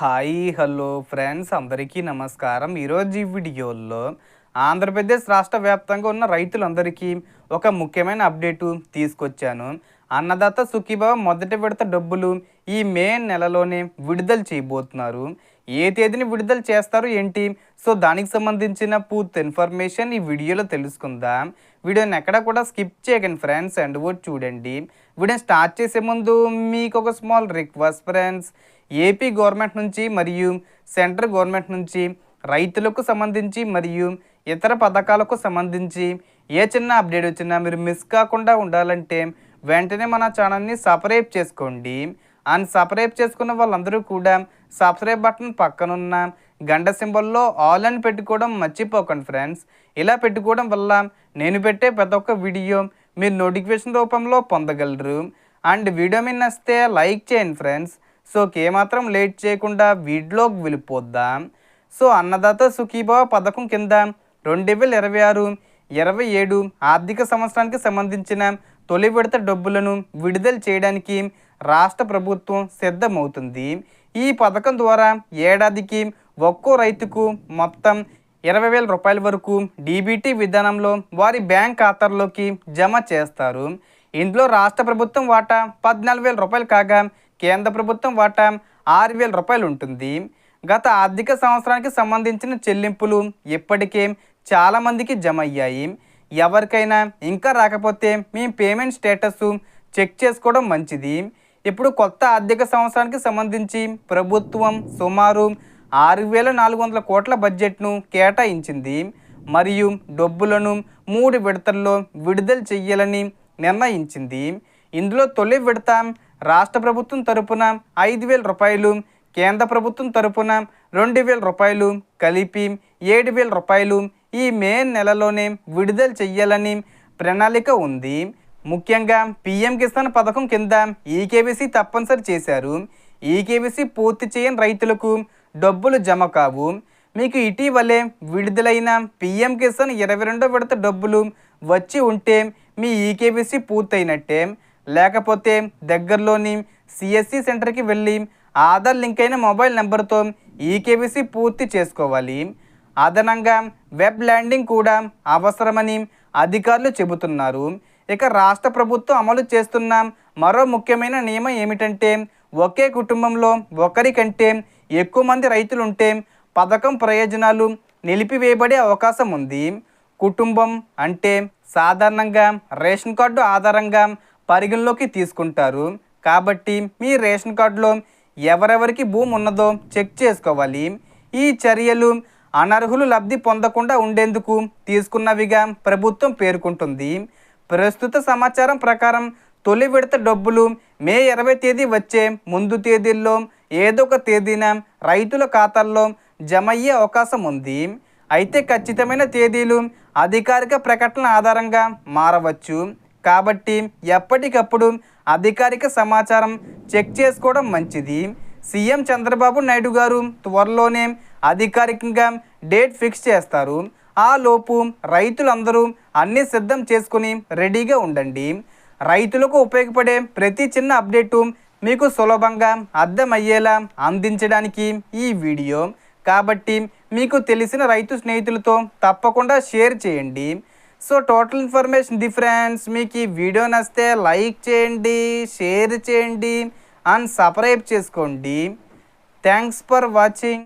Hi hello friends అందరికీ నమస్కారం. ఈరోజు ఈ వీడియోలో ఆంధ్రప్రదేశ్ రాష్ట్ర వ్యాప్తంగా ఉన్న రైతులందరికీ ఒక ముఖ్యమైన అప్డేటు తీసుకొచ్చాను. అన్నదాత సుఖీభవ మొదటి విడత డబ్బులు ఈ మే నెలలోనే విడుదల చేయబోతున్నారు. ఏ తేదీని విడుదల చేస్తారు ఏంటి, సో దానికి సంబంధించిన పూర్తి ఇన్ఫర్మేషన్ ఈ వీడియోలో తెలుసుకుందాం. వీడియోని ఎక్కడ కూడా స్కిప్ చేయకండి ఫ్రెండ్స్, అండ్ కూడా చూడండి. వీడియోని స్టార్ట్ చేసే ముందు మీకు ఒక small request friends, AP government నుంచి మరియు సెంట్రల్ గవర్నమెంట్ నుంచి రైతులకు సంబంధించి మరియు ఇతర పథకాలకు సంబంధించి ఏ చిన్న అప్డేట్ వచ్చినా మీరు మిస్ కాకుండా ఉండాలంటే వెంటనే మన ఛానల్ని సబ్స్క్రైబ్ చేసుకోండి. అండ్ సబ్స్క్రైబ్ చేసుకున్న వాళ్ళందరూ కూడా సబ్స్క్రైబ్ బటన్ పక్కనున్న గంట సింబల్లో ఆల్ అని పెట్టుకోవడం మర్చిపోకండి ఫ్రెండ్స్. ఇలా పెట్టుకోవడం వల్ల నేను పెట్టే ప్రతి ఒక్క వీడియో మీరు నోటిఫికేషన్ రూపంలో పొందగలరు. అండ్ వీడియో మీద నచ్చితే లైక్ చేయండి ఫ్రెండ్స్. సో ఏమాత్రం లేట్ చేయకుండా వీడియోకి వెళ్ళిపోద్దాం. సో అన్నదాత సుఖీభవ పథకం కింద 2026-27 ఆర్థిక సంవత్సరానికి సంబంధించిన తొలి విడత డబ్బులను విడుదల చేయడానికి రాష్ట్ర ప్రభుత్వం సిద్ధమవుతుంది. ఈ పథకం ద్వారా ఏడాదికి ఒక్కో రైతుకు మొత్తం 20,000 రూపాయల వరకు డీబీటీ విధానంలో వారి బ్యాంక్ ఖాతాల్లోకి జమ చేస్తారు. ఇందులో రాష్ట్ర ప్రభుత్వం వాటా 14,000 రూపాయలు కాగా కేంద్ర ప్రభుత్వం వాటా 6,000 రూపాయలు ఉంటుంది. గత ఆర్థిక సంవత్సరానికి సంబంధించిన చెల్లింపులు ఇప్పటికే చాలామందికి జమ అయ్యాయి. ఎవరికైనా ఇంకా రాకపోతే మీ పేమెంట్ స్టేటస్ చెక్ చేసుకోవడం మంచిది. ఇప్పుడు కొత్త ఆర్థిక సంవత్సరానికి సంబంధించి ప్రభుత్వం సుమారు 6,400 కోట్ల బడ్జెట్ను కేటాయించింది మరియు డబ్బులను 3 విడతల్లో విడుదల చేయాలని నిర్ణయించింది. ఇందులో తొలి విడత రాష్ట్ర ప్రభుత్వం తరపున 5,000 రూపాయలు, కేంద్ర ప్రభుత్వం తరపున 2,000 రూపాయలు కలిపి 7,000 రూపాయలు ఈ మే నెలలోనే విడుదల చేయాలని ప్రణాళిక ఉంది. ముఖ్యంగా పీఎం కిసాన్ పథకం కింద ఈకేవీసీ తప్పనిసరి చేశారు. ఈకేవీసీ పూర్తి చేయని రైతులకు డబ్బులు జమ కావు. మీకు ఇటీవలే విడుదలైన పీఎం కిసాన్ 22వ విడత డబ్బులు వచ్చి ఉంటే మీ ఈకేవీసీ పూర్తయినట్టే. లేకపోతే దగ్గరలోని సిఎస్సి సెంటర్కి వెళ్ళి ఆధార్ లింక్ అయిన మొబైల్ నెంబర్తో ఈకేవీసీ పూర్తి చేసుకోవాలి. అదనంగా వెబ్ ల్యాండింగ్ కూడా అవసరమని అధికారులు చెబుతున్నారు. ఇక రాష్ట్ర ప్రభుత్వం అమలు చేస్తున్న మరో ముఖ్యమైన నియమం ఏమిటంటే, ఒకే కుటుంబంలో ఒకరికంటే ఎక్కువ మంది రైతులుంటే పథకం ప్రయోజనాలు నిలిపివేయబడే అవకాశం ఉంది. కుటుంబం అంటే సాధారణంగా రేషన్ కార్డు ఆధారంగా పరిగణలోకి తీసుకుంటారు. కాబట్టి మీ రేషన్ కార్డులో ఎవరెవరికి భూమి ఉన్నదో చెక్ చేసుకోవాలి. ఈ చర్యలు అనర్హులు లబ్ధి పొందకుండా ఉండేందుకు తీసుకున్నవిగా ప్రభుత్వం పేర్కొంటుంది. ప్రస్తుత సమాచారం ప్రకారం తొలి విడత డబ్బులు మే 20 తేదీ వచ్చే ముందు తేదీల్లో ఏదో ఒక తేదీన రైతుల ఖాతాల్లో జమ అయ్యే అవకాశం ఉంది. అయితే ఖచ్చితమైన తేదీలు అధికారిక ప్రకటనల ఆధారంగా మారవచ్చు. కాబట్టి ఎప్పటికప్పుడు అధికారిక సమాచారం చెక్ చేసుకోవడం మంచిది. సీఎం చంద్రబాబు నాయుడు గారు త్వరలోనే అధికారికంగా డేట్ ఫిక్స్ చేస్తారు. ఆ లోపు రైతులందరూ అన్నీ సిద్ధం చేసుకుని రెడీగా ఉండండి. రైతులకు ఉపయోగపడే ప్రతి చిన్న అప్డేటు మీకు సులభంగా అర్థమయ్యేలా అందించడానికి ఈ వీడియో. కాబట్టి మీకు తెలిసిన రైతు స్నేహితులతో తప్పకుండా షేర్ చేయండి. So total information friends. మీకు ఈ వీడియో నచ్చితే లైక్ చేయండి, షేర్ చేయండి అండ్ సబ్స్క్రైబ్ చేసుకోండి. Thanks for watching.